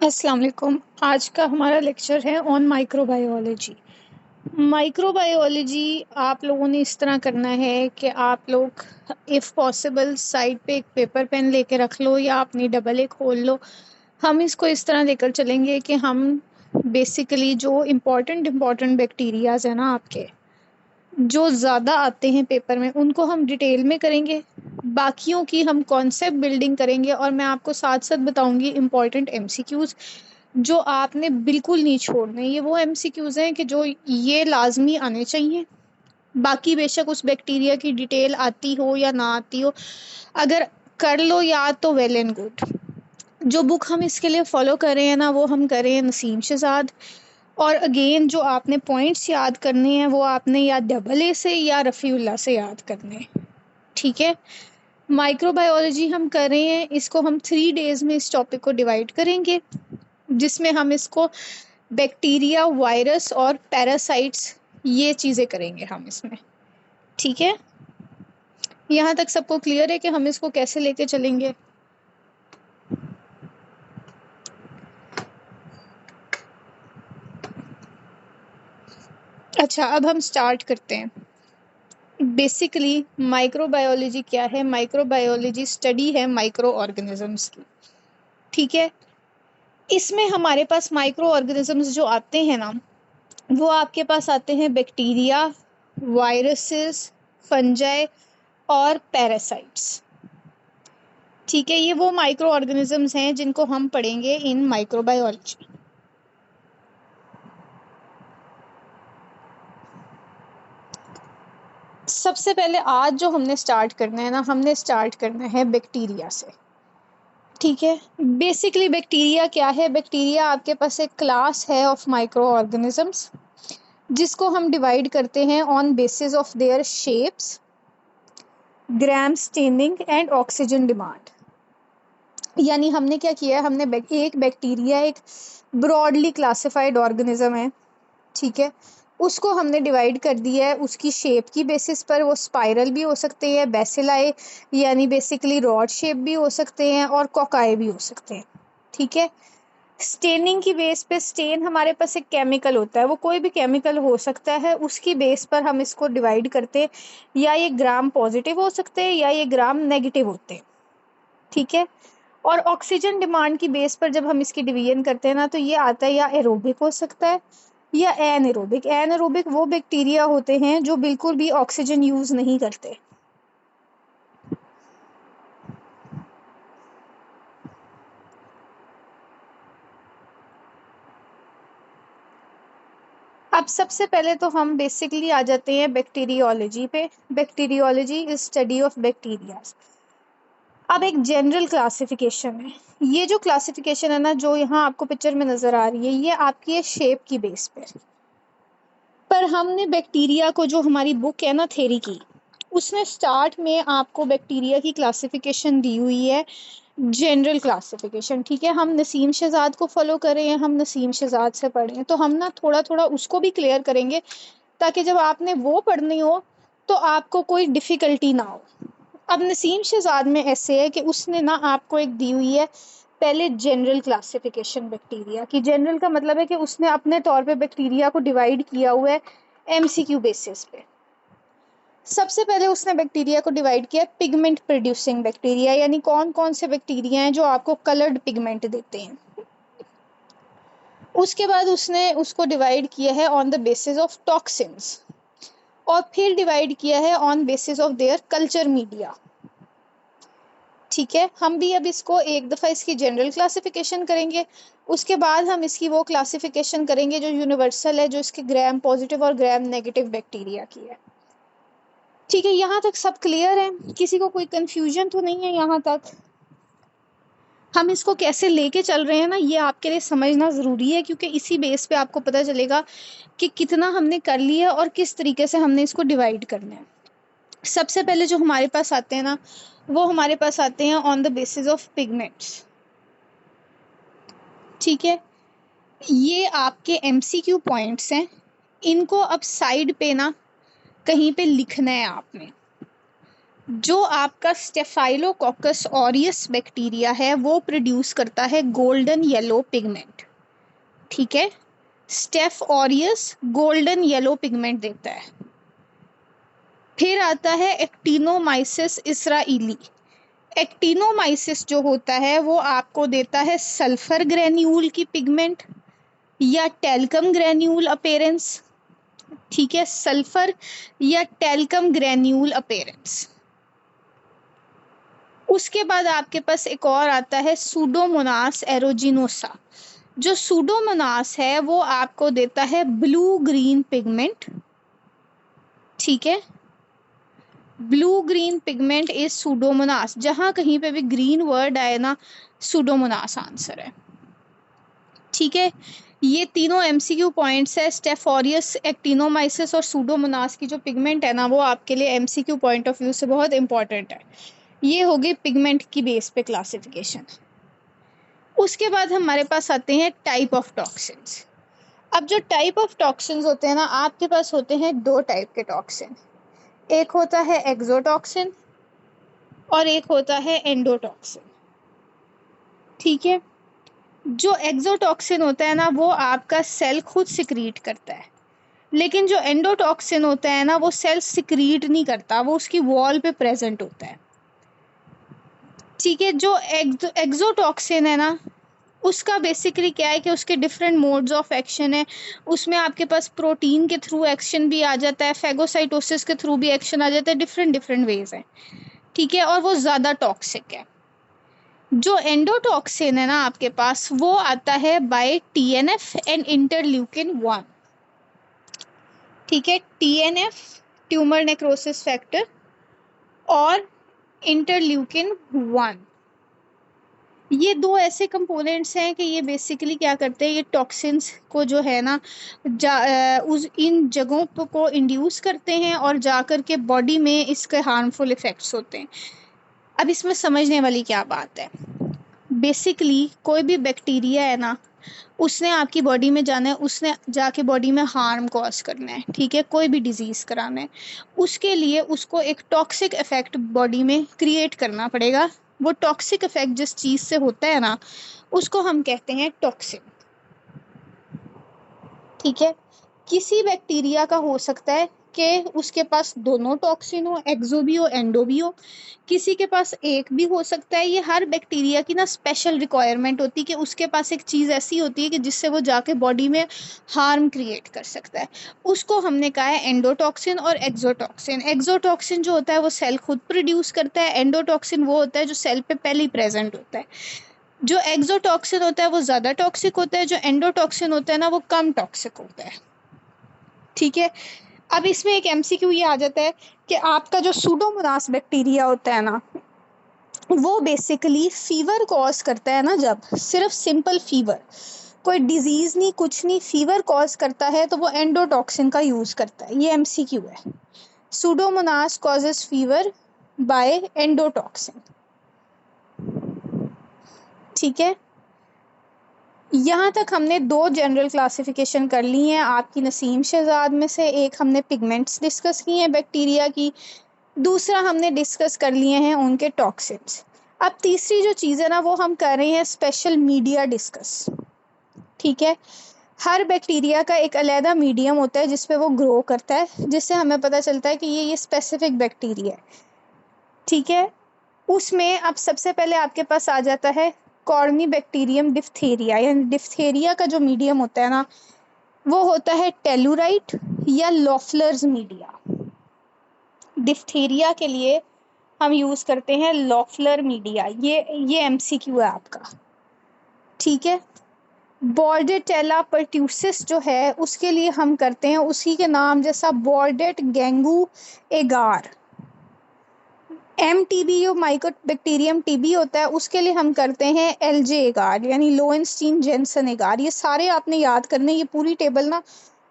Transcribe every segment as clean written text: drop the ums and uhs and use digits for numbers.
अस्सलाम वालेकुम। आज का हमारा लेक्चर है ऑन माइक्रोबायोलॉजी। माइक्रोबायोलॉजी आप लोगों ने इस तरह करना है कि आप लोग इफ़ पॉसिबल साइड पे एक पेपर पेन लेके रख लो या अपनी डबल ए खोल लो। हम इसको इस तरह लेकर चलेंगे कि हम बेसिकली जो इम्पोर्टेंट बैक्टीरियाज है ना आपके, जो ज़्यादा आते हैं पेपर में, उनको हम डिटेल में करेंगे। बाकियों की हम कॉन्सेप्ट बिल्डिंग करेंगे और मैं आपको साथ-साथ बताऊँगी इम्पोर्टेंट एमसीक्यूज़ जो आपने बिल्कुल नहीं छोड़ने। ये वो एमसीक्यूज़ हैं कि जो ये लाज़मी आने चाहिए। बाकी बेशक उस बैक्टीरिया की डिटेल आती हो या ना आती हो, अगर कर लो याद तो वेल एंड गुड। जो बुक हम इसके लिए फ़ॉलो कर रहे हैं ना, वो हम कर रहे हैं नसीम शहज़ाद। और अगेन जो आपने पॉइंट्स याद करने हैं वो आपने या डबल ए से या रफ़ीउल्लाह से याद करने हैं, ठीक है? माइक्रोबायोलॉजी हम कर रहे हैं, इसको हम 3 डेज़ में इस टॉपिक को डिवाइड करेंगे, जिसमें हम इसको बैक्टीरिया, वायरस और पैरासाइट्स ये चीज़ें करेंगे हम इसमें, ठीक है? यहाँ तक सबको क्लियर है कि हम इसको कैसे लेके चलेंगे? अच्छा, अब हम स्टार्ट करते हैं। बेसिकली माइक्रोबायोलॉजी क्या है? माइक्रोबायोलॉजी स्टडी है माइक्रो ऑर्गेनिजम्स की, ठीक है? इसमें हमारे पास माइक्रो ऑर्गेनिजम्स जो आते हैं ना, वो आपके पास आते हैं बैक्टीरिया, वायरसेस, फंजाई और पैरासाइट्स, ठीक है? ये वो माइक्रो ऑर्गेनिजम्स हैं जिनको हम पढ़ेंगे इन माइक्रोबायोलॉजी। सबसे पहले आज जो हमने स्टार्ट करना है ना, हमने स्टार्ट करना है बैक्टीरिया से, ठीक है? बेसिकली बैक्टीरिया क्या है? बैक्टीरिया आपके पास एक क्लास है ऑफ माइक्रो ऑर्गेनिजम्स जिसको हम डिवाइड करते हैं on basis of their shapes, gram staining and oxygen demand. यानी हमने क्या किया है, हमने एक बैक्टीरिया एक ब्रॉडली क्लासिफाइड ऑर्गेनिज्म है, ठीक है? उसको हमने डिवाइड कर दिया है उसकी शेप की बेसिस पर। वो स्पाइरल भी हो सकते हैं, बेसिलाई यानी बेसिकली रॉड शेप भी हो सकते हैं और कोकाए भी हो सकते हैं, ठीक है? स्टेनिंग की बेस पे, स्टेन हमारे पास एक केमिकल होता है, वो कोई भी केमिकल हो सकता है, उसकी बेस पर हम इसको डिवाइड करते हैं। या ये ग्राम पॉजिटिव हो सकते हैं या ये ग्राम नेगेटिव होते हैं, ठीक है? और ऑक्सीजन डिमांड की बेस पर जब हम इसकी डिवीजन करते हैं ना, तो ये आता है या एरोबिक हो सकता है या एनएरोबिक। एनएरोबिक वो बैक्टीरिया होते हैं जो बिल्कुल भी ऑक्सीजन यूज नहीं करते। अब सबसे पहले तो हम बेसिकली आ जाते हैं बैक्टीरियोलॉजी पे। Bacteriology is study of bacteria. अब एक जनरल क्लासिफिकेशन है। ये जो क्लासिफिकेशन है ना, जो यहाँ आपको पिक्चर में नजर आ रही है, ये आपकी है शेप की बेस पर हमने बैक्टीरिया को, जो हमारी बुक है ना थ्योरी की, उसने स्टार्ट में आपको बैक्टीरिया की क्लासिफिकेशन दी हुई है, जनरल क्लासिफिकेशन, ठीक है? हम नसीम शहजाद को फॉलो कर रहे हैं, हम नसीम शहजाद से पढ़े हैं, तो हम ना थोड़ा थोड़ा उसको भी क्लियर करेंगे ताकि जब आपने वो पढ़नी हो तो आपको कोई डिफ़िकल्टी ना हो। अब नसीम शहजाद में ऐसे है कि उसने ना आपको एक दी हुई है पहले जनरल क्लासिफिकेशन बैक्टीरिया की। जनरल का मतलब है कि उसने अपने तौर पे बैक्टीरिया को डिवाइड किया हुआ है एमसीक्यू बेसिस पे। सबसे पहले उसने बैक्टीरिया को डिवाइड किया पिगमेंट प्रोड्यूसिंग बैक्टीरिया, यानी कौन कौन से बैक्टीरिया हैं जो आपको कलर्ड पिगमेंट देते हैं। उसके बाद उसने उसको डिवाइड किया है on the basis of toxins, और फिर डिवाइड किया है on basis of their culture media, ठीक है? हम भी अब इसको एक दफ़ा इसकी जनरल क्लासिफिकेशन करेंगे, उसके बाद हम इसकी वो क्लासिफिकेशन करेंगे जो यूनिवर्सल है, जो इसके ग्राम पॉजिटिव और ग्राम नेगेटिव बैक्टीरिया की है, ठीक है? यहाँ तक सब क्लियर है? किसी को कोई कंफ्यूजन तो नहीं है यहाँ तक? हम इसको कैसे लेके चल रहे हैं ना, ये आपके लिए समझना ज़रूरी है, क्योंकि इसी बेस पे आपको पता चलेगा कि कितना हमने कर लिया और किस तरीके से हमने इसको डिवाइड करना है। सबसे पहले जो हमारे पास आते हैं ना, वो हमारे पास आते हैं on the basis of pigments, ठीक है? ये आपके एमसीक्यू पॉइंट्स हैं, इनको अब साइड पे ना कहीं पे लिखना है आपने। जो आपका स्टेफाइलोकोकस ऑरियस बैक्टीरिया है वो प्रोड्यूस करता है गोल्डन येलो पिगमेंट। ठीक है, staph aureus golden yellow pigment देता है। फिर आता है एक्टिनोमाइसिस इसराइली। एक्टिनोमाइसिस जो होता है वो आपको देता है सल्फर ग्रेन्यूल की पिगमेंट या टेल्कम ग्रेन्यूल अपेरेंस। ठीक है, सल्फर या टेल्कम ग्रेन्यूल अपेरेंस। उसके बाद आपके पास एक और आता है सूडोमोनास एरोजिनोसा। जो सूडोमोनास है वो आपको देता है ब्लू ग्रीन पिगमेंट। ठीक है, blue green pigment is Pseudomonas. जहां कहीं पे भी ग्रीन वर्ड आए ना, सूडोमोनास आंसर है। ठीक है, ये तीनों एमसीक्यू पॉइंट्स है। स्टेफोरियस, एक्टिनोमाइसिस और सूडोमोनास की जो पिगमेंट है ना, वो आपके लिए एमसीक्यू पॉइंट ऑफ व्यू से बहुत इंपॉर्टेंट है। ये होगी पिगमेंट की बेस पे क्लासिफिकेशन। उसके बाद हमारे पास आते हैं टाइप ऑफ टॉक्सिन्स। अब जो टाइप ऑफ टॉक्सिन्स होते हैं ना, आपके पास होते हैं दो टाइप के टॉक्सिन। एक होता है एक्सोटॉक्सिन और एक होता है एंडोटॉक्सिन। ठीक है, जो एक्सोटॉक्सिन होता है ना वो आपका सेल खुद सिक्रीट करता है, लेकिन जो एंडोटॉक्सिन होता है ना वो सेल सिक्रीट नहीं करता, वो उसकी वॉल पे प्रेजेंट होता है। ठीक है, जो एक्सोटॉक्सिन है ना उसका बेसिकली क्या है कि उसके डिफरेंट मोड्स ऑफ एक्शन है। उसमें आपके पास प्रोटीन के थ्रू एक्शन भी आ जाता है, फेगोसाइटोसिस के थ्रू भी एक्शन आ जाता है, डिफरेंट डिफरेंट वेज है। ठीक है, और वो ज़्यादा टॉक्सिक है। जो एंडोटॉक्सिन है ना आपके पास, वो आता है बाय टीएनएफ एंड इंटरल्यूकिन 1। ठीक है, टीएनएफ ट्यूमर नेक्रोसिस फैक्टर और इंटरल्यूकिन 1, ये दो ऐसे कंपोनेंट्स हैं कि ये बेसिकली क्या करते हैं, ये टॉक्सिन्स को जो है ना उस इन जगहों को इंड्यूस करते हैं और जाकर के बॉडी में इसके हार्मफुल इफ़ेक्ट्स होते हैं। अब इसमें समझने वाली क्या बात है, बेसिकली कोई भी बैक्टीरिया है ना, उसने आपकी बॉडी में जाना है, उसने जाके बॉडी में हार्म कॉज करना है। ठीक है, कोई भी डिजीज़ कराना है, उसके लिए उसको एक टॉक्सिक इफेक्ट बॉडी में क्रिएट करना पड़ेगा। वो टॉक्सिक इफेक्ट जिस चीज़ से होता है ना, उसको हम कहते हैं टॉक्सिन। ठीक है, किसी बैक्टीरिया का हो सकता है कि उसके पास दोनों टॉक्सिन हो, एक्सो भी हो एंडो भी हो, किसी के पास एक भी हो सकता है। ये हर बैक्टीरिया की ना स्पेशल रिक्वायरमेंट होती है कि उसके पास एक चीज़ ऐसी होती है कि जिससे वो जाके बॉडी में हार्म क्रिएट कर सकता है। उसको हमने कहा है एंडोटॉक्सिन और एक्सोटॉक्सिन। एक्सोटॉक्सिन जो होता है वो सेल खुद प्रोड्यूस करता है, एंडोटॉक्सिन वो होता है जो सेल पे पहले ही प्रेजेंट होता है। जो एक्सोटॉक्सिन होता है वो ज़्यादा टॉक्सिक होता है, जो एंडोटॉक्सिन होता है ना वो कम टॉक्सिक होता है। ठीक है, अब इसमें एक एमसीक्यू ये आ जाता है कि आपका जो सूडोमोनास बैक्टीरिया होता है ना, वो बेसिकली फीवर कॉज करता है ना, जब सिर्फ सिंपल फीवर, कोई डिजीज़ नहीं कुछ नहीं, फीवर कॉज करता है तो वो एंडोटॉक्सिन का यूज़ करता है। ये एमसीक्यू है, Pseudomonas causes fever bye endotoxin. ठीक है, यहाँ तक हमने दो जनरल क्लासिफिकेशन कर ली हैं आपकी नसीम शहजाद में से। एक हमने पिगमेंट्स डिस्कस की हैं बैक्टीरिया की, दूसरा हमने डिस्कस कर लिए हैं उनके टॉक्सिन्स। अब तीसरी जो चीज़ है ना वो हम कर रहे हैं स्पेशल मीडिया डिस्कस। ठीक है, हर बैक्टीरिया का एक अलग मीडियम होता है जिस पे वो ग्रो करता है, जिससे हमें पता चलता है कि ये स्पेसिफिक बैक्टीरिया है। ठीक है, उसमें अब सबसे पहले आपके पास आ जाता है कॉर्नीबैक्टीरियम डिप्थेरिया, यानी डिप्थेरिया का जो मीडियम होता है ना वो होता है टेलुराइट या लॉफलर्स मीडिया। डिप्थेरिया के लिए हम यूज़ करते हैं लॉफलर मीडिया। ये एमसीक्यू है आपका। ठीक है, बॉर्डेटेला परट्यूसिस जो है उसके लिए हम करते हैं उसी के नाम जैसा बॉर्डेट गेंगू एगार। एमटीबी जो माइकोबैक्टीरियम टीबी होता है उसके लिए हम करते हैं एलजे एगार यानी लोएनस्टीन जेनसन एगार। ये सारे आपने याद करने, ये पूरी टेबल ना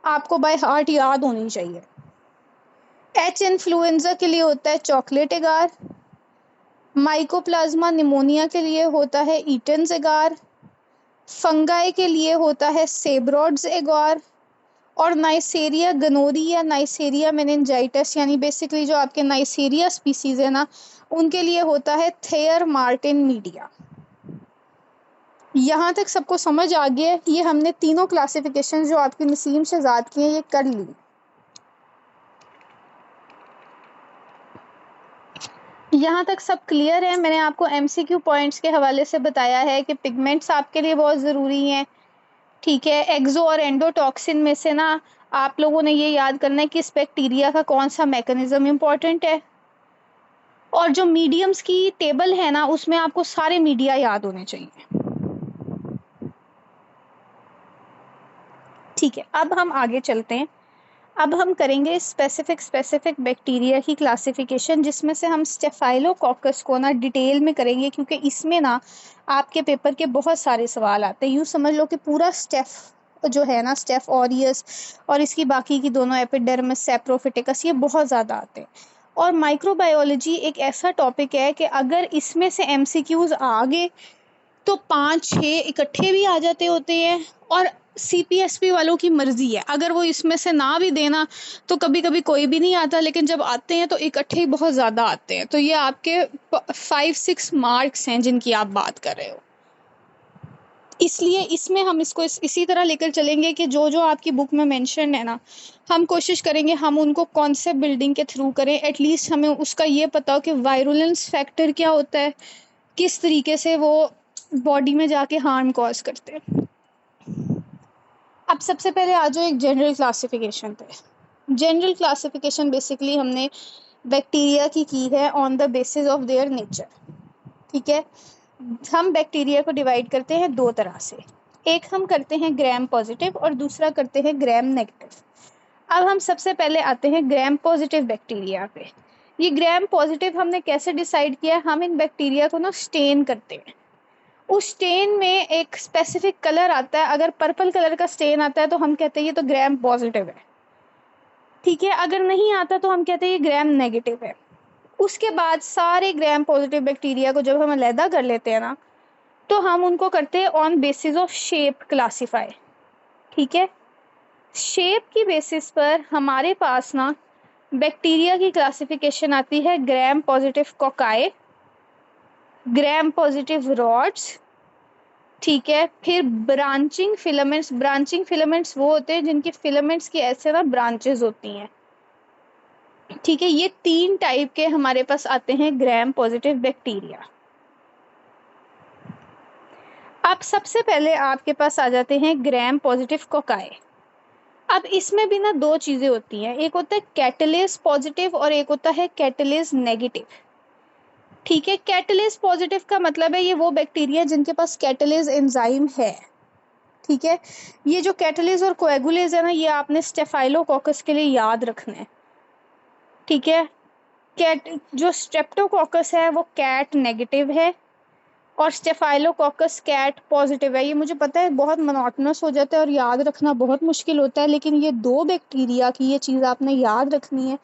आपको बाय हार्ट याद होनी चाहिए। एच इन्फ्लुएंजा के लिए होता है चॉकलेट एगार, माइकोप्लाज्मा निमोनिया के लिए होता है ईटन्स एगार, फंगाई के लिए होता है सेब्रॉड्स एगार और नाइसेरिया गनोरी या नाइसेरिया मेनिनजाइटिस यानी बेसिकली जो आपके नाइसेरिया स्पीसीज है ना, उनके लिए होता है थेयर मार्टिन मीडिया। यहाँ तक सबको समझ आ गया? ये हमने तीनों क्लासिफिकेशन जो आपकी नसीम शहजाद की हैं ये कर ली। यहाँ तक सब क्लियर है? मैंने आपको एमसीक्यू पॉइंट्स के हवाले से बताया है कि पिगमेंट्स आपके लिए बहुत ज़रूरी हैं, ठीक है। एक्सो और एंडोटॉक्सिन में से ना आप लोगों ने ये याद करना है कि इस बैक्टीरिया का कौन सा मैकेनिज्म इम्पॉर्टेंट है, और जो मीडियम्स की टेबल है ना उसमें आपको सारे मीडिया याद होने चाहिए, ठीक है। अब हम आगे चलते हैं। अब हम करेंगे स्पेसिफिक बैक्टीरिया की क्लासिफिकेशन, जिसमें से हम स्टेफाइलोकोकस को ना डिटेल में करेंगे, क्योंकि इसमें ना आपके पेपर के बहुत सारे सवाल आते हैं। यूँ समझ लो कि पूरा स्टेफ जो है ना, स्टेफ ऑरियस और इसकी बाकी की दोनों एपिडर्मिस सैप्रोफिटिकस, ये बहुत ज़्यादा आते हैं। और माइक्रोबायोलॉजी एक ऐसा टॉपिक है कि अगर इसमें से एमसीक्यूज आ गए तो 5-6 इकट्ठे भी आ जाते होते हैं, और सीपीएसपी वालों की मर्जी है, अगर वो इसमें से ना भी देना तो कभी कभी कोई भी नहीं आता, लेकिन जब आते हैं तो इकट्ठे ही बहुत ज़्यादा आते हैं। तो ये आपके 5-6 मार्क्स हैं जिनकी आप बात कर रहे हो, इसलिए इसमें हम इसको इसी तरह लेकर चलेंगे कि जो जो आपकी बुक में मेंशन है ना, हम कोशिश करेंगे हम उनको कॉन्सेप्ट बिल्डिंग के थ्रू करें। एटलीस्ट हमें उसका ये पता हो कि वायरुलेंस फैक्टर क्या होता है, किस तरीके से वो बॉडी में जाके हार्म कॉज करते हैं। अब सबसे पहले आ जाओ एक जनरल क्लासिफिकेशन पे। जनरल क्लासिफिकेशन बेसिकली हमने बैक्टीरिया की है on the basis of their nature, ठीक है। हम बैक्टीरिया को डिवाइड करते हैं दो तरह से, एक हम करते हैं ग्राम पॉजिटिव और दूसरा करते हैं ग्राम नेगेटिव। अब हम सबसे पहले आते हैं ग्राम पॉजिटिव बैक्टीरिया पे। ये ग्राम पॉजिटिव हमने कैसे डिसाइड किया? हम इन बैक्टीरिया को ना स्टेन करते हैं, उस स्टेन में एक स्पेसिफिक कलर आता है। अगर पर्पल कलर का स्टेन आता है तो हम कहते हैं ये तो ग्राम पॉजिटिव है, ठीक है। अगर नहीं आता तो हम कहते हैं ये ग्राम नेगेटिव है। उसके बाद सारे ग्राम पॉजिटिव बैक्टीरिया को जब हम अलहदा कर लेते हैं ना, तो हम उनको करते हैं on basis of shape classify, ठीक है। शेप की बेसिस पर हमारे पास ना बैक्टीरिया की क्लासिफिकेशन आती है gram positive cocci, gram positive rods, ठीक है। फिर ब्रांचिंग फिलामेंट्स वो होते हैं जिनकी फिलामेंट्स की ऐसे ना ब्रांचेस होती हैं, ठीक है। ये 3 टाइप के हमारे पास आते हैं ग्राम पॉजिटिव बैक्टीरिया। अब सबसे पहले आपके पास आ जाते हैं ग्राम पॉजिटिव कोकाई। अब इसमें भी ना 2 चीज़ें होती हैं, एक होता है कैटलेस पॉजिटिव और एक होता है कैटलेस नेगेटिव, ठीक है। कैटलेस पॉजिटिव का मतलब है ये वो बैक्टीरिया जिनके पास कैटलेस एंजाइम है, ठीक है। ये जो कैटलेस और कोएगुलेज है ना, ये आपने स्टेफाइलोकोकस के लिए याद रखना है, ठीक है। जो स्ट्रेप्टोकोकस है वो कैट नेगेटिव है और स्टेफाइलोकोकस कैट पॉजिटिव है। ये मुझे पता है बहुत मोनोटोनस हो जाता है और याद रखना बहुत मुश्किल होता है, लेकिन ये 2 बैक्टीरिया की ये चीज़ आपने याद रखनी है,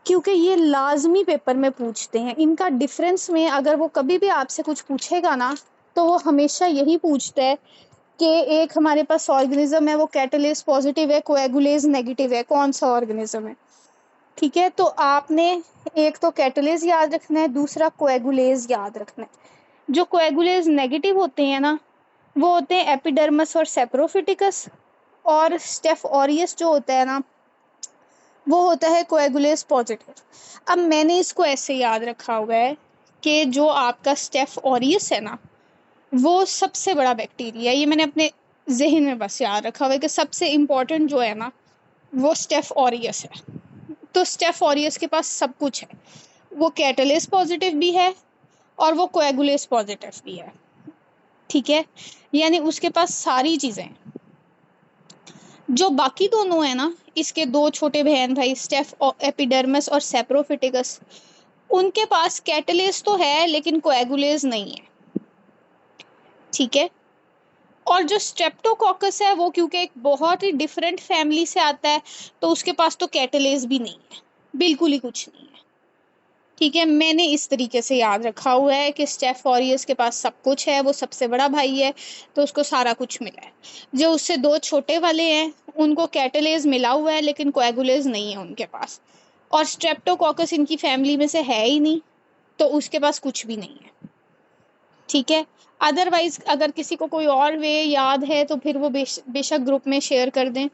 क्योंकि ये लाजमी पेपर में पूछते हैं। इनका डिफरेंस में अगर वो कभी भी आपसे कुछ पूछेगा ना, तो वो हमेशा यही पूछता है कि एक हमारे पास ऑर्गेनिज्म है वो कैटलेस पॉजिटिव है, कोएगुलेज नेगेटिव है, कौन सा ऑर्गेनिज्म है, ठीक है। तो आपने एक तो कैटलेस याद रखना है, दूसरा कोएगुलेज याद रखना है। जो कोएगुलेज नेगेटिव होते हैं ना, वो होते हैं एपिडर्मस और सेप्रोफिटिकस, और स्टेफ ऑरियस जो होता है ना, वो होता है कोएगुलेज पॉजिटिव। अब मैंने इसको ऐसे याद रखा हुआ है कि जो आपका स्टेफ ऑरियस है ना, वो सबसे बड़ा बैक्टीरिया है। ये मैंने अपने जहन में बस याद रखा हुआ है कि सबसे इम्पोर्टेंट जो है ना वो स्टेफ ऑरियस है। तो स्टेफ ऑरियस के पास सब कुछ है, वो कैटलेस पॉजिटिव भी है और वो कोएगुलेज पॉजिटिव भी है, ठीक है। यानी उसके पास सारी चीज़ें हैं। जो बाकी दोनों है ना, इसके 2 छोटे बहन भाई स्टेफ एपिडर्मिस और सेप्रोफिटिकस, उनके पास कैटलेस तो है लेकिन कोएगुलेज नहीं है, ठीक है। और जो स्ट्रेप्टोकोकस है वो क्योंकि एक बहुत ही डिफरेंट फैमिली से आता है, तो उसके पास तो कैटलेज भी नहीं है, बिल्कुल ही कुछ नहीं है, ठीक है, मैंने इस तरीके से याद रखा हुआ है कि स्टेफ ऑरियस के पास सब कुछ है, वो सबसे बड़ा भाई है तो उसको सारा कुछ मिला है। जो उससे दो छोटे वाले हैं उनको कैटलेज मिला हुआ है लेकिन कोएगुलेज नहीं है उनके पास, और स्ट्रेप्टोकोकस इनकी फैमिली में से है ही नहीं तो उसके पास कुछ भी नहीं है। ठीक है, अदरवाइज अगर किसी को कोई और वे याद है तो फिर वो बेशक ग्रुप में शेयर कर दें,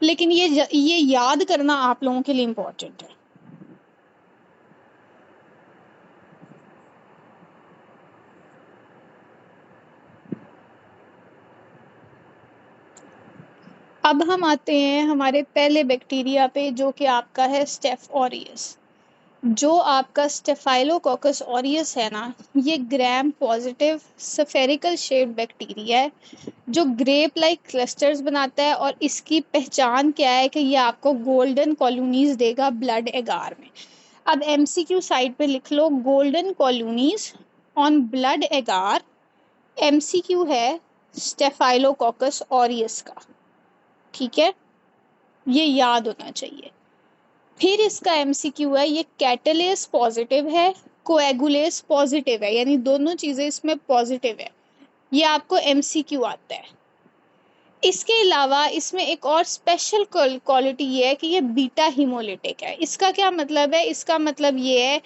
लेकिन ये याद करना आप लोगों के लिए इम्पोर्टेंट है। अब हम आते हैं हमारे पहले बैक्टीरिया पे जो कि आपका है स्टेफ ऑरियस। जो आपका स्टेफाइलोकोकस ऑरियस है ना, ये gram positive spherical shaped bacteria है जो ग्रेप लाइक क्लस्टर्स बनाता है, और इसकी पहचान क्या है कि ये आपको गोल्डन कॉलोनीज देगा ब्लड एगार में। अब एमसीक्यू साइड पे लिख लो गोल्डन कॉलोनीज ऑन ब्लड एगार। एमसीक्यू है स्टेफाइलोकोकस ऑरियस का। ठीक है, ये याद होना चाहिए। फिर इसका एमसीक्यू है, ये कैटलेस पॉजिटिव है, कोएगुलेस पॉजिटिव है, यानी दोनों चीजें इसमें पॉजिटिव है। ये आपको एमसीक्यू आता है। इसके अलावा इसमें एक और स्पेशल क्वालिटी ये है कि ये बीटा हीमोलिटिक है। इसका क्या मतलब है? इसका मतलब ये है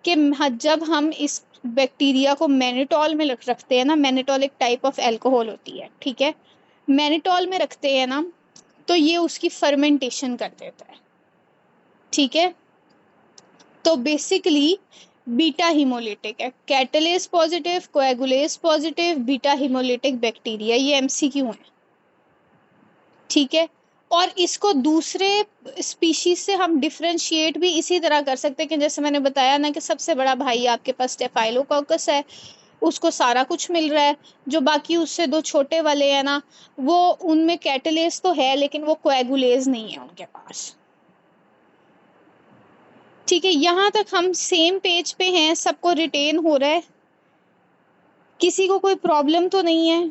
कि जब हम इस बैक्टीरिया को मैनिटॉल में रखते हैं ना, मैनिटॉल एक टाइप ऑफ एल्कोहल होती है, ठीक है, मैनिटॉल में रखते हैं ना, तो ये उसकी फर्मेंटेशन कर देता है। ठीक है, तो बेसिकली बीटा हीमोलिटिक है, catalase positive, coagulase positive, beta haemolytic bacteria, ये एमसीक्यू है। ठीक है, और इसको दूसरे स्पीशीज से हम डिफरेंशिएट भी इसी तरह कर सकते हैं कि जैसे मैंने बताया ना कि सबसे बड़ा भाई आपके पास स्टेफाइलोकोकस है, उसको सारा कुछ मिल रहा है। जो बाकी उससे दो छोटे वाले हैं ना, वो उनमें कैटलेस तो है लेकिन वो कोएगुलेज नहीं है उनके पास। ठीक है, यहाँ तक हम सेम पेज पे हैं, सबको रिटेन हो रहा है, किसी को कोई प्रॉब्लम तो नहीं है?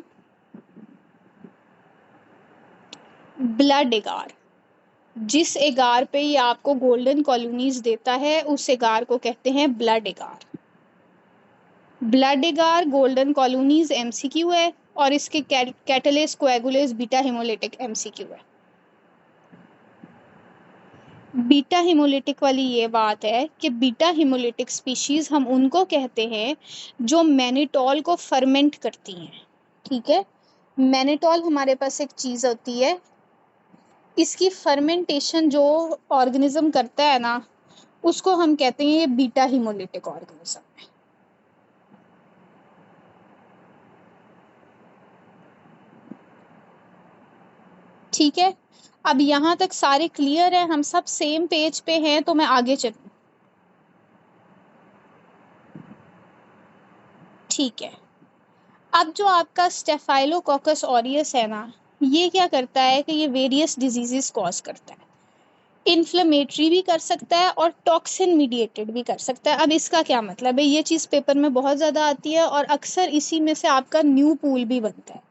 ब्लड एगार, जिस एगार पे ये आपको गोल्डन कॉलोनीज देता है उस एगार को कहते हैं ब्लड एगार। ब्लड एगार गोल्डन कॉलोनीज एमसीक्यू है, और इसके कैटलेस कोएगुलेस बीटा हेमोलिटिक एमसीक्यू है। बीटा हेमोलिटिक वाली ये बात है कि बीटा हेमोलिटिक स्पीशीज हम उनको कहते हैं जो मैनिटॉल को फर्मेंट करती हैं। ठीक है, मैनिटॉल हमारे पास एक चीज़ होती है, इसकी फर्मेंटेशन जो ऑर्गेनिज्म करता है ना, उसको हम कहते हैं ये बीटा हेमोलिटिक ऑर्गेनिज्म है। ठीक है, अब यहाँ तक सारे क्लियर है, हम सब सेम पेज पे हैं, तो मैं आगे चलूँ? ठीक है, अब जो आपका स्टेफाइलोकोकस ऑरियस है ना, ये क्या करता है कि ये वेरियस डिजीजेस कॉज करता है। इन्फ्लेमेटरी भी कर सकता है और टॉक्सिन मीडिएटेड भी कर सकता है। अब इसका क्या मतलब है? ये चीज़ पेपर में बहुत ज़्यादा आती है और अक्सर इसी में से आपका न्यू पूल भी बनता है।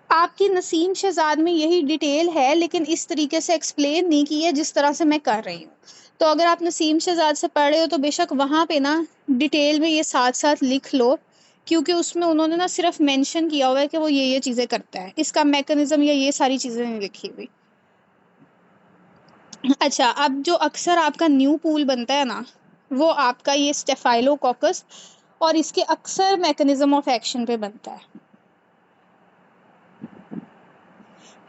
आपकी नसीम शहजाद में यही डिटेल है लेकिन इस तरीके से एक्सप्लेन नहीं की है जिस तरह से मैं कर रही हूँ। तो अगर आप नसीम शहजाद से पढ़ रहे हो तो बेशक वहाँ पे ना डिटेल में ये साथ साथ लिख लो, क्योंकि उसमें उन्होंने ना सिर्फ मेंशन किया हुआ है कि वो ये चीज़ें करता है, इसका मैकेनिज्म या ये सारी चीज़ें नहीं लिखी हुई। अच्छा, अब जो अक्सर आपका न्यू पूल बनता है ना, वो आपका ये स्टेफाइलोकोकस और इसके अक्सर मैकेनिज्म ऑफ एक्शन पे बनता है।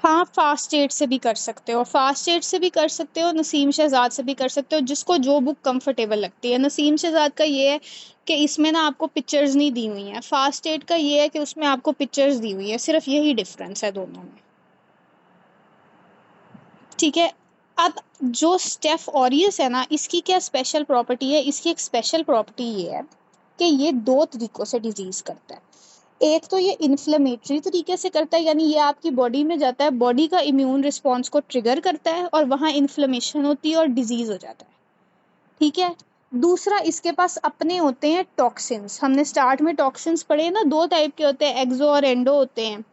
हाँ, फास्ट एड से भी कर सकते हो, फास्ट एड से भी कर सकते हो, नसीम शहजाद से भी कर सकते हो, जिसको जो बुक कंफर्टेबल लगती है। नसीम शहजाद का ये है कि इसमें ना आपको पिक्चर्स नहीं दी हुई हैं, फास्ट एड का ये है कि उसमें आपको पिक्चर्स दी हुई है, सिर्फ यही डिफरेंस है दोनों में। ठीक है, अब जो स्टेफ ऑरियस है ना, इसकी क्या स्पेशल प्रॉपर्टी है? इसकी एक स्पेशल प्रॉपर्टी ये है कि ये दो तरीक़ों से डिजीज़ करता है। एक तो ये इन्फ्लेमेटरी तरीके से करता है, यानी ये आपकी बॉडी में जाता है, बॉडी का इम्यून रिस्पॉन्स को ट्रिगर करता है और वहाँ इन्फ्लेमेशन होती है और डिजीज़ हो जाता है। ठीक है, दूसरा इसके पास अपने होते हैं टॉक्सिन्स। हमने स्टार्ट में टॉक्सिन्स पढ़े ना, दो टाइप के होते हैं, एक्सो और एंडो होते हैं।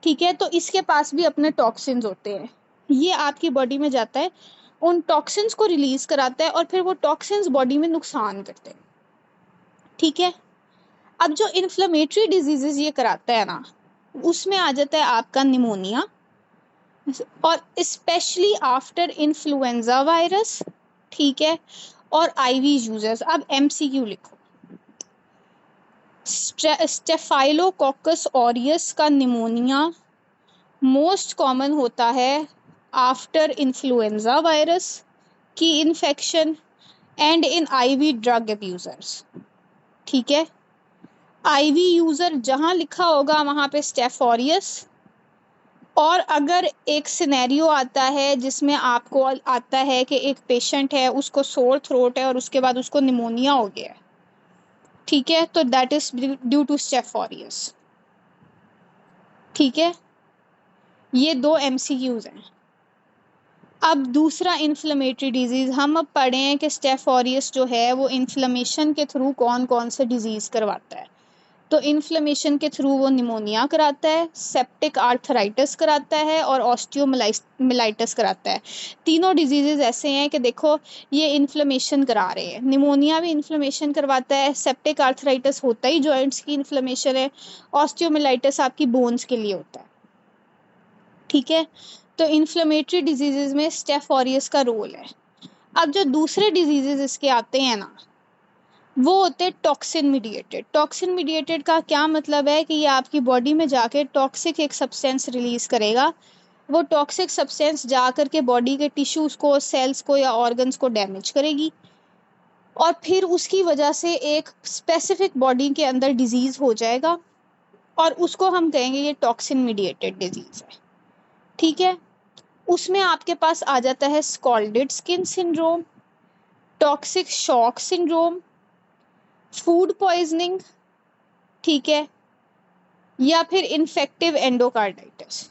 ठीक है, तो इसके पास भी अपने टॉक्सिन्स होते हैं, ये आपकी बॉडी में जाता है उन टॉक्सिन्स को रिलीज कराता है और फिर वो टॉक्सिन्स बॉडी में नुकसान करते हैं। ठीक है, अब जो इन्फ्लेमेटरी डिजीजेस ये कराता है ना, उसमें आ जाता है आपका निमोनिया, और स्पेशली आफ्टर इन्फ्लुएंजा वायरस। ठीक है, और आईवी यूजर्स। अब एमसीक्यू लिखो, स्टेफाइलोकोकस ऑरियस का निमोनिया मोस्ट कॉमन होता है आफ्टर इन्फ्लुएंजा वायरस की infection and in IV drug abusers. ठीक है, आईवी यूजर जहां लिखा होगा वहां पे स्टेफ ऑरियस, और अगर एक सिनेरियो आता है जिसमें आपको आता है कि एक पेशेंट है, उसको सोर थ्रोट है और उसके बाद उसको निमोनिया हो गया है, ठीक है, तो that is due to staph aureus. ठीक है, ये दो एमसीक्यूज हैं। अब दूसरा इन्फ्लेमेटरी डिजीज हम अब पढ़े हैं कि स्टेफ ऑरियस जो है वो इन्फ्लेमेशन के थ्रू कौन कौन से डिजीज करवाता है। तो इन्फ्लेमेशन के थ्रू वो निमोनिया कराता है, सेप्टिक आर्थराइटिस कराता है और ऑस्टियोमिलाइटिस कराता है। तीनों डिजीजेज ऐसे हैं कि देखो ये इन्फ्लेमेशन करा रहे हैं। निमोनिया भी इन्फ्लेमेशन करवाता है, सेप्टिक आर्थराइटिस होता ही जॉइंट्स की इन्फ्लेमेशन है, ऑस्टियोमिलाइटिस आपकी बोन्स के लिए होता है। ठीक है, तो इन्फ्लेमेटरी डिजीजेज में स्टेफ ऑरियस का रोल है। अब जो दूसरे डिजीजेज इसके आते हैं ना, वो होते हैं टॉक्सिन मीडिएटेड। टॉक्सिन मीडिएटेड का क्या मतलब है कि ये आपकी बॉडी में जाके टॉक्सिक एक सब्सटेंस रिलीज करेगा। वो टॉक्सिक सब्सटेंस जा करके बॉडी के टिश्यूज को, सेल्स को या ऑर्गन्स को डैमेज करेगी, और फिर उसकी वजह से एक स्पेसिफिक बॉडी के अंदर डिजीज हो जाएगा, और उसको हम कहेंगे ये टॉक्सिन मीडिएटेड डिजीज है। ठीक है, उसमें आपके पास आ जाता है scolded skin syndrome, toxic shock syndrome, food poisoning, ठीक है, या फिर इन्फेक्टिव एंडोकार्डाइटिस।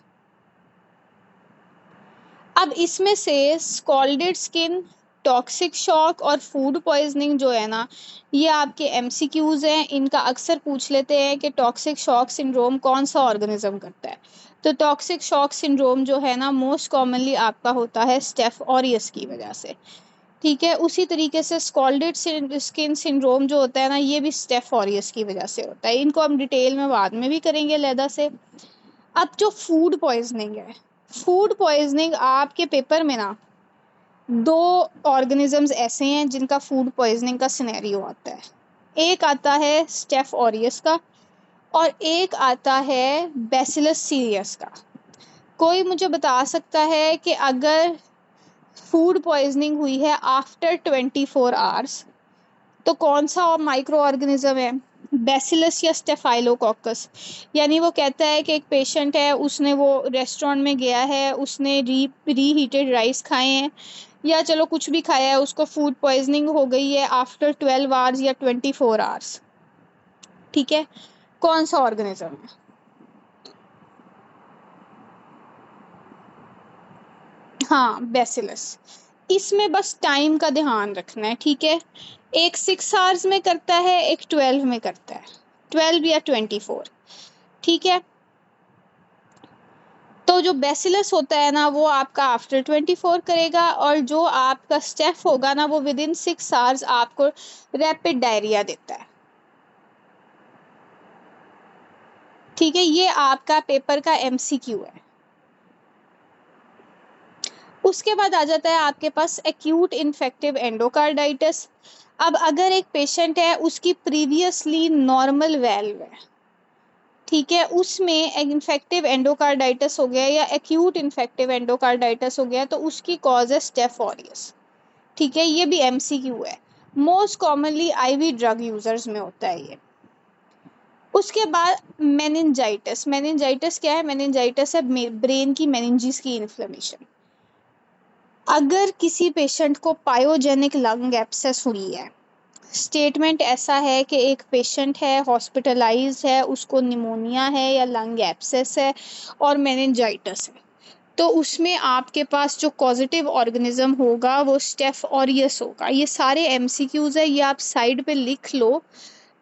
अब इसमें से स्कॉल्डेड स्किन, टॉक्सिक शॉक और फूड पॉइजनिंग जो है ना, ये आपके एमसीक्यूज हैं। इनका अक्सर पूछ लेते हैं कि टॉक्सिक शॉक सिंड्रोम कौन सा ऑर्गेनिज्म करता है। तो टॉक्सिक शॉक सिंड्रोम जो है ना, मोस्ट कॉमनली आपका होता है स्टेफ ऑरियस की वजह से। ठीक है, उसी तरीके से स्कॉल्डेड स्किन सिंड्रोम जो होता है ना, ये भी स्टेफ ऑरियस की वजह से होता है। इनको हम डिटेल में बाद में भी करेंगे लैदा से। अब जो फूड पॉइजनिंग है, फूड पॉइजनिंग आपके पेपर में ना दो ऑर्गेनिजम्स ऐसे हैं जिनका फूड पॉइजनिंग का सिनेरियो आता है। एक आता है स्टेफ ऑरियस का और एक आता है बैसिलस सीरियस का। कोई मुझे बता सकता है कि अगर फूड पॉइजनिंग हुई है आफ्टर 24 आवर्स तो कौन सा माइक्रो ऑर्गेनिज्म है, बैसिलस या स्टेफाइलोकोकस? यानी वो कहता है कि एक पेशेंट है, उसने वो रेस्टोरेंट में गया है, उसने रीहीटेड राइस खाए हैं या चलो कुछ भी खाया है, उसको फूड पॉइजनिंग हो गई है आफ्टर 12 आवर्स या 24 आवर्स। ठीक है, कौन सा ऑर्गेनिज्म है? हाँ, बैसिलस। इसमें बस टाइम का ध्यान रखना है। ठीक है, एक 6 आवर्स में करता है, एक 12 में करता है, 12 या 24। ठीक है, तो जो बैसिलस होता है ना वो आपका आफ्टर 24 करेगा, और जो आपका स्टेफ होगा ना वो विद इन 6 आवर्स आपको रैपिड डायरिया देता है। ठीक है, ये आपका पेपर का एमसीक्यू है। उसके बाद आ जाता है आपके पास एक्यूट इन्फेक्टिव एंडोकार्डाइटिस। अब अगर एक पेशेंट है, उसकी प्रीवियसली नॉर्मल वेल्व है, ठीक है, उसमें इन्फेक्टिव एंडोकार्डाइटिस हो गया या एक्यूट इन्फेक्टिव एंडोकार्डाइटिस हो गया, तो उसकी कॉज है स्टेफ ऑरियस। ठीक है, ये भी एमसीक्यू है। Most commonly IV drug users में होता है ये। उसके बाद मेनिंजाइटिस। मेनिंजाइटिस क्या है? मेनिंजाइटिस है ब्रेन की मेनिंजिस की इन्फ्लेमेशन। अगर किसी पेशेंट को पायोजेनिक लंग एब्सेस हुई है, स्टेटमेंट ऐसा है कि एक पेशेंट है, हॉस्पिटलाइज है, उसको निमोनिया है या लंग एब्सेस है और मेनिंजाइटिस है, तो उसमें आपके पास जो पॉजिटिव ऑर्गेनिज्म होगा वो स्टेफ ऑरियस होगा। ये सारे एमसीक्यूज है, ये आप साइड पे लिख लो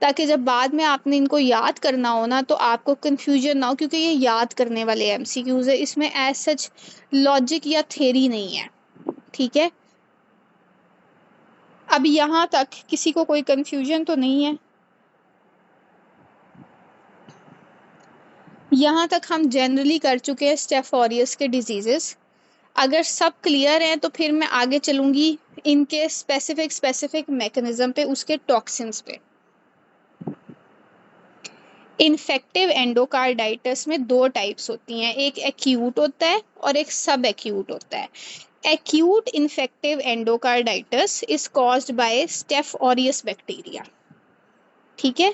ताकि जब बाद में आपने इनको याद करना हो ना तो आपको कंफ्यूजन ना हो, क्योंकि ये याद करने वाले एमसीक्यूज है, इसमें एज सच लॉजिक या थ्योरी नहीं है। ठीक है, अब यहाँ तक किसी को कोई कंफ्यूजन तो नहीं है? यहाँ तक हम जनरली कर चुके हैं स्टेफ ऑरियस के डिजीजेस। अगर सब क्लियर है तो फिर मैं आगे चलूंगी इनके स्पेसिफिक मैकेनिज्म पे, उसके टॉक्सिन्स पे। इन्फेक्टिव एंडोकार्डाइटिस में दो टाइप्स होती हैं, एक एक्यूट होता है और एक सब एक्यूट होता है। Acute infective endocarditis is caused by staph aureus bacteria. ठीक है,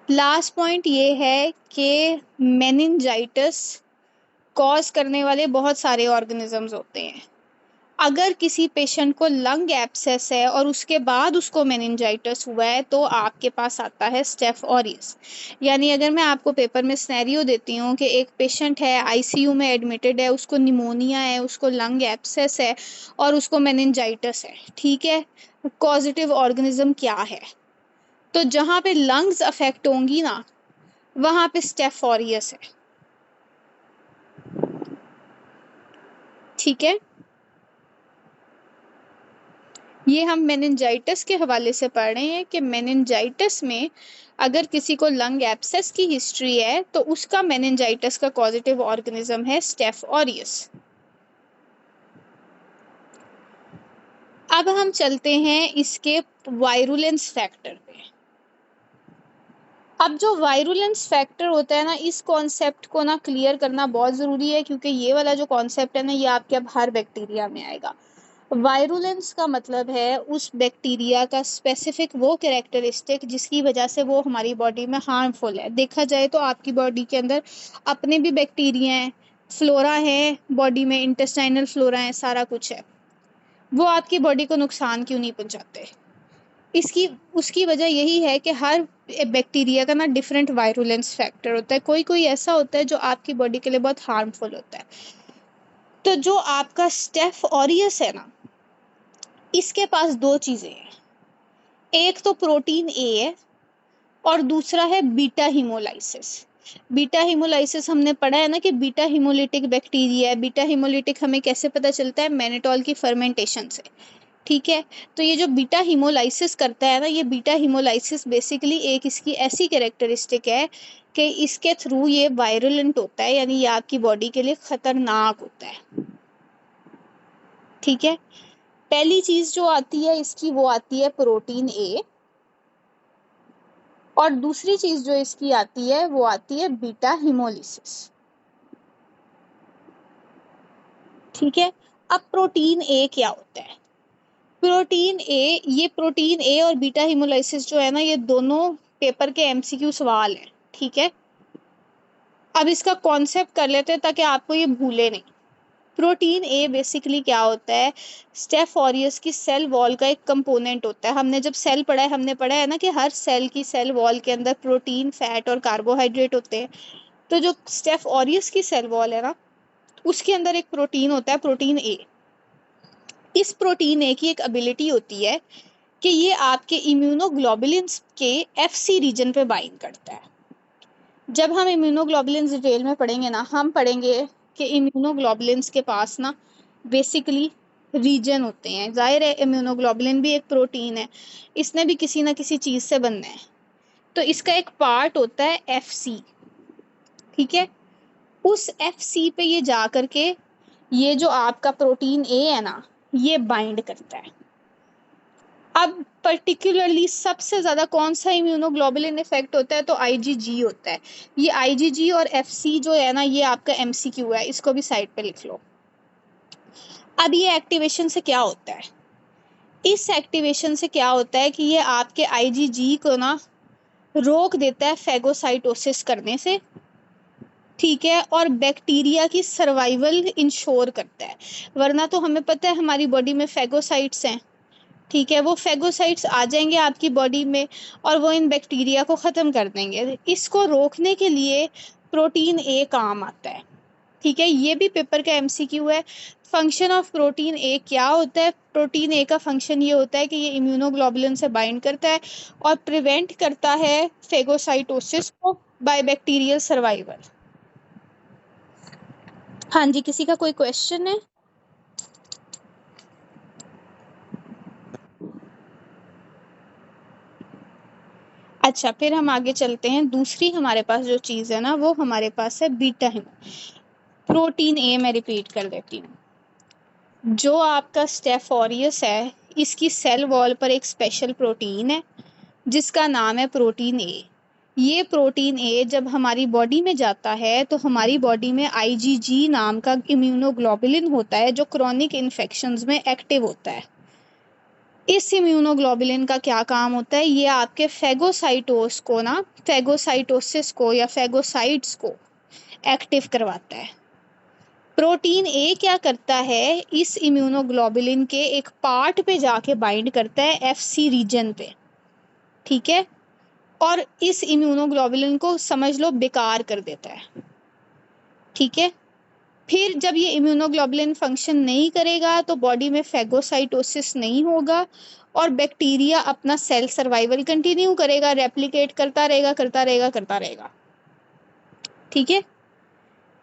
लास्ट पॉइंट ये है कि मेनिंजाइटिस कॉज करने वाले बहुत सारे ऑर्गेनिजम्स होते हैं। अगर किसी पेशेंट को लंग एब्सेस है और उसके बाद उसको मेनिंजाइटिस हुआ है तो आपके पास आता है स्टेफ ऑरियस। यानी अगर मैं आपको पेपर में सिनेरियो देती हूँ कि एक पेशेंट है, आईसीयू में एडमिटेड है, उसको निमोनिया है, उसको लंग एब्सेस है और उसको मेनिंजाइटिस है, ठीक है, कॉजेटिव ऑर्गेनिज्म क्या है? तो जहाँ पे लंग्स अफेक्ट होंगी ना, वहाँ पे स्टेफ ऑरियस है। ठीक है, ये हम मेनिंजाइटिस के हवाले से पढ़ रहे हैं कि मेनिंजाइटिस में अगर किसी को लंग एब्सेस की हिस्ट्री है तो उसका मेनिंजाइटिस का कॉजेटिव ऑर्गेनिज्म है स्टेफ ऑरियस। अब हम चलते हैं इसके वायरुलेंस फैक्टर पे। अब जो वायरुलेंस फैक्टर होता है ना, इस कॉन्सेप्ट को ना क्लियर करना बहुत ज़रूरी है, क्योंकि ये वाला जो कॉन्सेप्ट है ना, ये आपके अब हर बैक्टीरिया में आएगा। वायरुलेंस का मतलब है उस बैक्टीरिया का स्पेसिफिक वो कैरेक्टरिस्टिक जिसकी वजह से वो हमारी बॉडी में हार्मफुल है। देखा जाए तो आपकी बॉडी के अंदर अपने भी बैक्टीरिया हैं, फ्लोरा है बॉडी में, इंटेस्टाइनल फ्लोरा है, सारा कुछ है, वो आपकी बॉडी को नुकसान क्यों नहीं पहुंचाते? इसकी उसकी वजह यही है कि हर बैक्टीरिया का ना डिफरेंट वायरुलेंस फैक्टर होता है। कोई कोई ऐसा होता है जो आपकी बॉडी के लिए बहुत हार्मफुल होता है। तो जो आपका स्टेफ ऑरियस है ना, इसके पास दो चीज़ें हैं, एक तो प्रोटीन ए है और दूसरा है बीटा हीमोलाइसिस। बीटा हीमोलाइसिस हमने पढ़ा है ना कि बीटा हीमोलिटिक बैक्टीरिया है। बीटा हीमोलिटिक हमें कैसे पता चलता है? मैनेटॉल की फर्मेंटेशन से। ठीक है, तो ये जो बीटा हीमोलाइसिस करता है ना, ये बीटा हीमोलाइसिस बेसिकली एक इसकी ऐसी कैरेक्टरिस्टिक है कि इसके थ्रू ये वायरुलेंट होता है, यानी ये आपकी बॉडी के लिए खतरनाक होता है। ठीक है, पहली चीज जो आती है इसकी वो आती है प्रोटीन ए, और दूसरी चीज जो इसकी आती है वो आती है बीटा हीमोलिसिस। ठीक है, अब प्रोटीन ए क्या होता है? प्रोटीन ए, ये प्रोटीन ए और बीटा हीमोलाइसिस जो है ना, ये दोनों पेपर के एमसीक्यू सवाल हैं। ठीक है, अब इसका कॉन्सेप्ट कर लेते हैं ताकि आपको ये भूले नहीं। प्रोटीन ए बेसिकली क्या होता है? स्टेफ ऑरियस की सेल वॉल का एक कंपोनेंट होता है। हमने जब सेल पढ़ा है, हमने पढ़ा है ना कि हर सेल की सेल वॉल के अंदर प्रोटीन, फैट और कार्बोहाइड्रेट होते हैं। तो जो स्टेफ ऑरियस की सेल वॉल है ना, उसके अंदर एक प्रोटीन होता है, प्रोटीन ए। इस प्रोटीन ए की एक एबिलिटी होती है कि ये आपके इम्यूनोग्लोबुलिन्स के एफसी रीजन पे बाइंड करता है। जब हम इम्यूनोग्लोबुलिन्स डिटेल में पढ़ेंगे ना, हम पढ़ेंगे कि इम्यूनोग्लोबुलिन्स के पास ना बेसिकली रीजन होते हैं। जाहिर है इम्यूनोग्लोबुलिन भी एक प्रोटीन है, इसने भी किसी ना किसी चीज़ से बनना है, तो इसका एक पार्ट होता है एफसी। ठीक है, उस एफसी पे ये जा करके ये जो आपका प्रोटीन ए है ना, ये बाइंड करता है। अब पर्टिकुलरली सबसे ज़्यादा कौन सा इम्यूनोग्लोबुलिन इफेक्ट होता है? तो आईजीजी होता है। ये आईजीजी और एफसी जो है ना, ये आपका एमसीक्यू है, इसको भी साइड पे लिख लो। अब ये एक्टिवेशन से क्या होता है? इस एक्टिवेशन से क्या होता है कि ये आपके आईजीजी को ना रोक देता है फैगोसाइटोसिस करने से। ठीक है, और बैक्टीरिया की सर्वाइवल इंश्योर करता है। वरना तो हमें पता है हमारी बॉडी में फैगोसाइट्स हैं। ठीक है, वो फैगोसाइट्स आ जाएंगे आपकी बॉडी में और वो इन बैक्टीरिया को ख़त्म कर देंगे। इसको रोकने के लिए प्रोटीन ए काम आता है। ठीक है, ये भी पेपर का एमसीक्यू है। फंक्शन ऑफ प्रोटीन ए क्या होता है? प्रोटीन ए का फंक्शन ये होता है कि ये इम्यूनोग्लोबुलिन से बाइंड करता है और प्रिवेंट करता है फेगोसाइटोसिस को बाय बैक्टीरियल सर्वाइवल। हाँ जी, किसी का कोई क्वेश्चन है? अच्छा, फिर हम आगे चलते हैं। दूसरी हमारे पास जो चीज़ है ना, वो हमारे पास है बीटा हिमो। प्रोटीन ए मैं रिपीट कर देती हूँ। जो आपका स्टेफ ऑरियस है, इसकी सेल वॉल पर एक स्पेशल प्रोटीन है जिसका नाम है प्रोटीन ए। ये प्रोटीन ए जब हमारी बॉडी में जाता है तो हमारी बॉडी में आईजीजी नाम का इम्यूनोग्लोबुलिन होता है जो क्रॉनिक इन्फेक्शंस में एक्टिव होता है। इस इम्यूनोग्लोबुलिन का क्या काम होता है? ये आपके फेगोसाइटोस को ना, फेगोसाइटोसिस को या फेगोसाइट्स को एक्टिव करवाता है। प्रोटीन ए क्या करता है? इस इम्यूनोग्लोबुलिन के एक पार्ट पे जाके बाइंड करता है, एफसी रीजन पे, ठीक है, और इस इम्यूनोग्लोबुलिन को समझ लो बेकार कर देता है, ठीक है। फिर जब ये इम्यूनोग्लोबुलिन फंक्शन नहीं करेगा तो बॉडी में फेगोसाइटोसिस नहीं होगा और बैक्टीरिया अपना सेल सर्वाइवल कंटिन्यू करेगा, रेप्लिकेट करता रहेगा करता रहेगा करता रहेगा, ठीक है।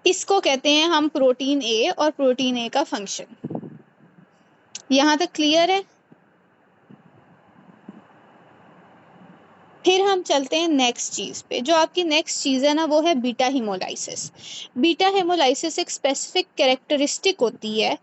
इसको कहते हैं हम प्रोटीन ए और प्रोटीन ए का फंक्शन। यहाँ तक क्लियर है? फिर हम चलते हैं नेक्स्ट चीज़ पे। जो आपकी नेक्स्ट चीज़ है ना, वो है बीटा हेमोलाइसिस। बीटा हेमोलाइसिस एक स्पेसिफिक कैरेक्टरिस्टिक होती है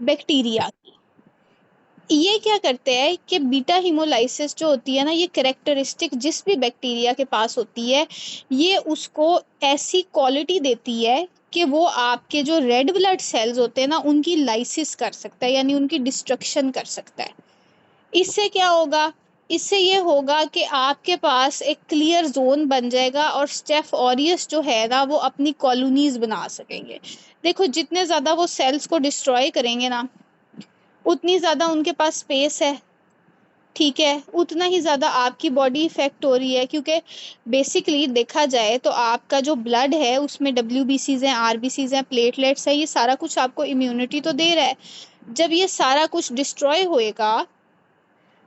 बैक्टीरिया की। ये क्या करते हैं कि बीटा हेमोलाइसिस जो होती है ना, ये कैरेक्टरिस्टिक जिस भी बैक्टीरिया के पास होती है, ये उसको ऐसी क्वालिटी देती है कि वो आपके जो रेड ब्लड सेल्स होते हैं ना, उनकी लाइसिस कर सकता है, यानी उनकी डिस्ट्रक्शन कर सकता है। इससे क्या होगा? इससे ये होगा कि आपके पास एक क्लियर जोन बन जाएगा और स्टेफ ऑरियस जो है ना, वो अपनी कॉलोनीज बना सकेंगे। देखो, जितने ज़्यादा वो सेल्स को डिस्ट्रॉय करेंगे ना, उतनी ज़्यादा उनके पास स्पेस है, ठीक है, उतना ही ज़्यादा आपकी बॉडी इफेक्ट हो रही है। क्योंकि बेसिकली देखा जाए तो आपका जो ब्लड है उसमें डब्ल्यूबीसीज हैं, आरबीसीज हैं, प्लेटलेट्स हैं, ये सारा कुछ आपको इम्यूनिटी तो दे रहा है। जब ये सारा कुछ डिस्ट्रॉय होएगा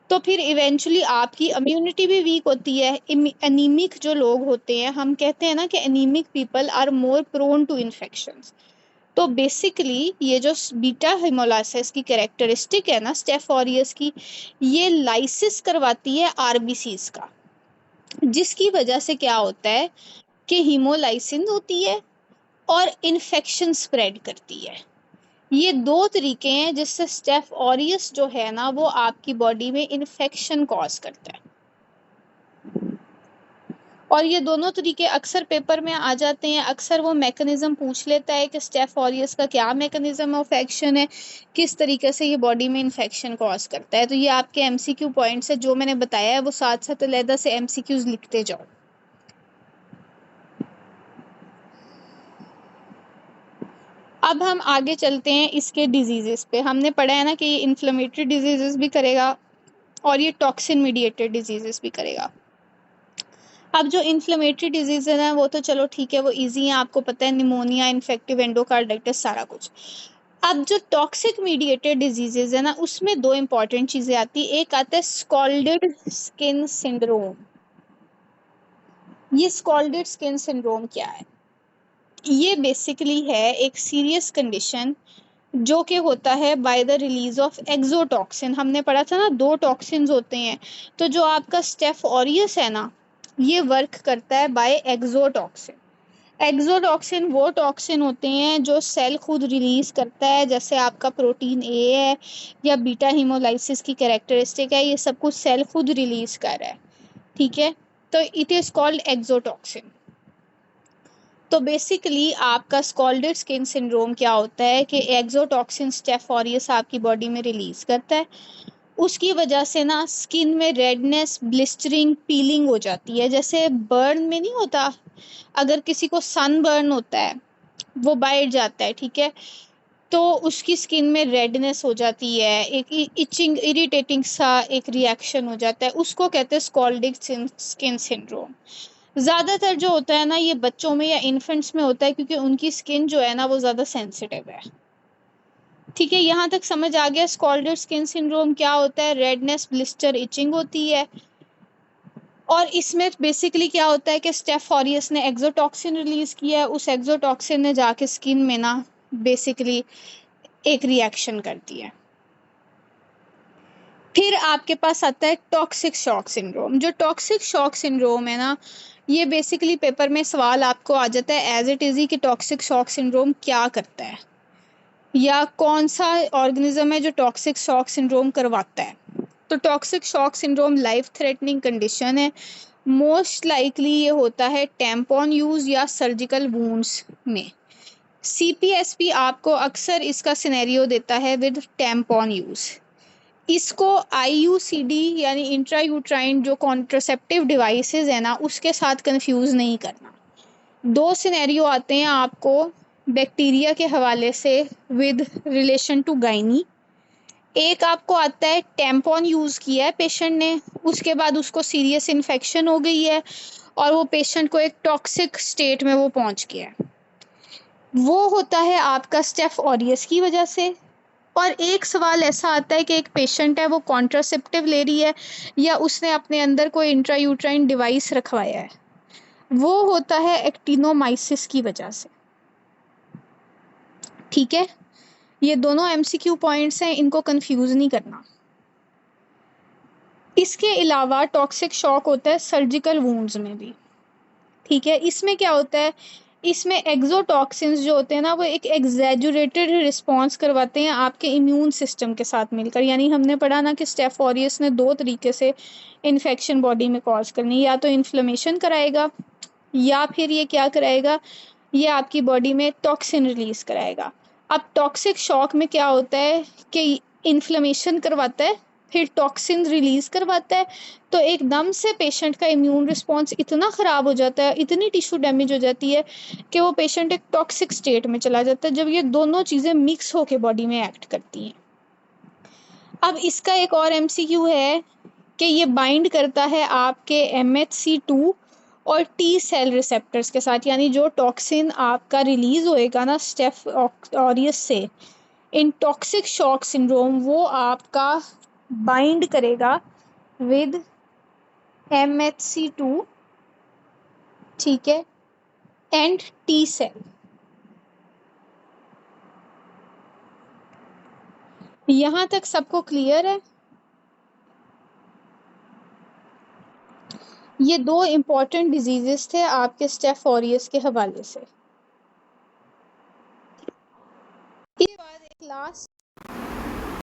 तो फिर इवेंचुअली आपकी इम्यूनिटी भी वीक होती है। एनीमिक जो लोग होते हैं, हम कहते हैं ना कि anaemic people are more prone to infections. तो बेसिकली ये जो बीटा हेमोलाइसिस की कैरेक्टरिस्टिक है ना, स्टेफ ऑरियस की, ये लाइसिस करवाती है आरबीसीज का, जिसकी वजह से क्या होता है कि हीमोलाइसिन होती है और इन्फेक्शन स्प्रेड करती है। ये दो तरीके हैं जिससे स्टेफ ऑरियस जो है ना, वो आपकी बॉडी में इन्फेक्शन कॉज करता है। और ये दोनों तरीके अक्सर पेपर में आ जाते हैं। अक्सर वो मैकेनिज्म पूछ लेता है कि स्टेफ ऑरियस का क्या मैकेनिज्म ऑफ एक्शन है, किस तरीके से ये बॉडी में इन्फेक्शन कॉज करता है। तो ये आपके एमसीक्यू पॉइंट्स है जो मैंने बताया है, वो साथ साथ अलहदा से एमसीक्यूज लिखते जाओ। अब हम आगे चलते हैं इसके डिजीजेस पे। हमने पढ़ा है ना कि ये इन्फ्लेमेटरी डिजीजेस भी करेगा और ये टॉक्सिन मीडिएटेड डिजीजेस भी करेगा। अब जो इन्फ्लेमेटरी डिजीज है वो तो चलो ठीक है, वो इजी है, आपको पता है, निमोनिया, इन्फेक्टिव एंडोकार्डाइटिस, सारा कुछ। अब जो टॉक्सिक मीडिएटेड डिजीजेज है ना, उसमें दो इंपॉर्टेंट चीजें आती है। एक आता है स्कॉल्डेड स्किन सिंड्रोम। ये स्कॉल्डेड स्किन सिंड्रोम क्या है? ये बेसिकली है एक सीरियस कंडीशन जो कि होता है by the release of exotoxin. हमने पढ़ा था ना, दो टॉक्सिन्स होते हैं। तो जो आपका स्टेफ ऑरियस है ना, ये वर्क करता है बाय एक्सोटॉक्सिन। एक्सोटॉक्सिन वो टॉक्सिन होते हैं जो सेल खुद रिलीज करता है, जैसे आपका प्रोटीन ए है या बीटा हीमोलाइसिस की कैरेक्टरिस्टिक है, ये सब कुछ सेल खुद रिलीज कर रहा है, ठीक है। तो इट इज कॉल्ड एक्सोटॉक्सिन। तो बेसिकली आपका स्कॉल्डेड स्किन सिंड्रोम क्या होता है कि एक्सोटॉक्सिन स्टेफ ऑरियस आपकी बॉडी में रिलीज करता है। उसकी वजह से ना स्किन में रेडनेस, ब्लिस्टरिंग, पीलिंग हो जाती है। जैसे बर्न में नहीं होता, अगर किसी को सन बर्न होता है, वो बाइट जाता है, ठीक है, तो उसकी स्किन में रेडनेस हो जाती है, एक इचिंग, इरिटेटिंग सा एक रिएक्शन हो जाता है, उसको कहते हैं स्कॉल्डिक स्किन सिंड्रोम। ज़्यादातर जो होता है ना, ये बच्चों में या इन्फेंट्स में होता है क्योंकि उनकी स्किन जो है ना, वो ज़्यादा सेंसिटिव है, ठीक है। यहाँ तक समझ आ गया स्कॉल्डेड स्किन सिंड्रोम क्या होता है? रेडनेस, ब्लिस्टर, इचिंग होती है। और इसमें बेसिकली क्या होता है कि स्टेफ ऑरियस ने एक्सोटॉक्सिन रिलीज किया है, उस एक्सोटॉक्सिन ने जाके स्किन में ना बेसिकली एक रिएक्शन करती है। फिर आपके पास आता है टॉक्सिक शॉक सिंड्रोम। जो टॉक्सिक शॉक सिंड्रोम है ना, ये बेसिकली पेपर में सवाल आपको आ जाता है एज इट इज़ ही कि टॉक्सिक शॉक सिंड्रोम क्या करता है या कौन सा ऑर्गेनिज्म है जो टॉक्सिक शॉक सिंड्रोम करवाता है। तो toxic shock syndrome life threatening condition है। मोस्ट लाइकली ये होता है टैम्पॉन यूज़ या सर्जिकल वुंड्स में। सीपीएसपी आपको अक्सर इसका सिनेरियो देता है विद टैम्पॉन यूज़। इसको आईयूसीडी यानी इंट्रायूट्राइन जो कॉन्ट्रासेप्टिव डिवाइसेस है ना, उसके साथ कंफ्यूज नहीं करना। दो सिनेरियो आते हैं आपको बैक्टीरिया के हवाले से विद रिलेशन टू गाइनी। एक आपको आता है टैम्पॉन यूज़ किया है पेशेंट ने, उसके बाद उसको सीरियस इन्फेक्शन हो गई है और वो पेशेंट को एक टॉक्सिक स्टेट में वो पहुंच गया है। वो होता है आपका स्टेफ ऑरियस की वजह से। और एक सवाल ऐसा आता है कि एक पेशेंट है वो कॉन्ट्रासेप्टिव ले रही है या उसने अपने अंदर कोई इंट्रायूट्राइन डिवाइस रखवाया है, वो होता है एक्टिनोमाइसिस की वजह से। ठीक है, ये दोनों एमसीक्यू पॉइंट्स हैं, इनको कंफ्यूज नहीं करना। इसके अलावा टॉक्सिक शॉक होता है सर्जिकल वुंड्स में भी। ठीक है, इसमें क्या होता है, इसमें एक्सोटॉक्सिन्स जो होते हैं ना, वो एक एग्जैजुरेटेड रिस्पॉन्स करवाते हैं आपके इम्यून सिस्टम के साथ मिलकर। यानी हमने पढ़ा ना कि स्टेफ ऑरियस ने दो तरीके से इन्फेक्शन बॉडी में कॉज करनी, या तो इन्फ्लेमेशन कराएगा या फिर ये क्या कराएगा, ये आपकी बॉडी में टॉक्सिन रिलीज कराएगा। अब टॉक्सिक शॉक में क्या होता है कि इन्फ्लेमेशन करवाता है, फिर टॉक्सिन रिलीज करवाता है, तो एकदम से पेशेंट का इम्यून रिस्पॉन्स इतना ख़राब हो जाता है, इतनी टिश्यू डैमेज हो जाती है कि वो पेशेंट एक टॉक्सिक स्टेट में चला जाता है, जब ये दोनों चीज़ें मिक्स होकर बॉडी में एक्ट करती हैं। अब इसका एक और एमसीक्यू है कि ये बाइंड करता है आपके MHC2 और टी सेल रिसेप्टर्स के साथ। यानी जो टॉक्सिन आपका रिलीज होएगा ना स्टेफ ऑरियस से इन टॉक्सिक शॉक सिंड्रोम, वो आपका बाइंड करेगा विद MHC2, ठीक है, एंड टी सेल। यहाँ तक सबको क्लियर है? ये दो इम्पॉर्टेंट डिजीजेस थे आपके स्टेफ ऑरियस के हवाले से। इसके बाद एक लास्ट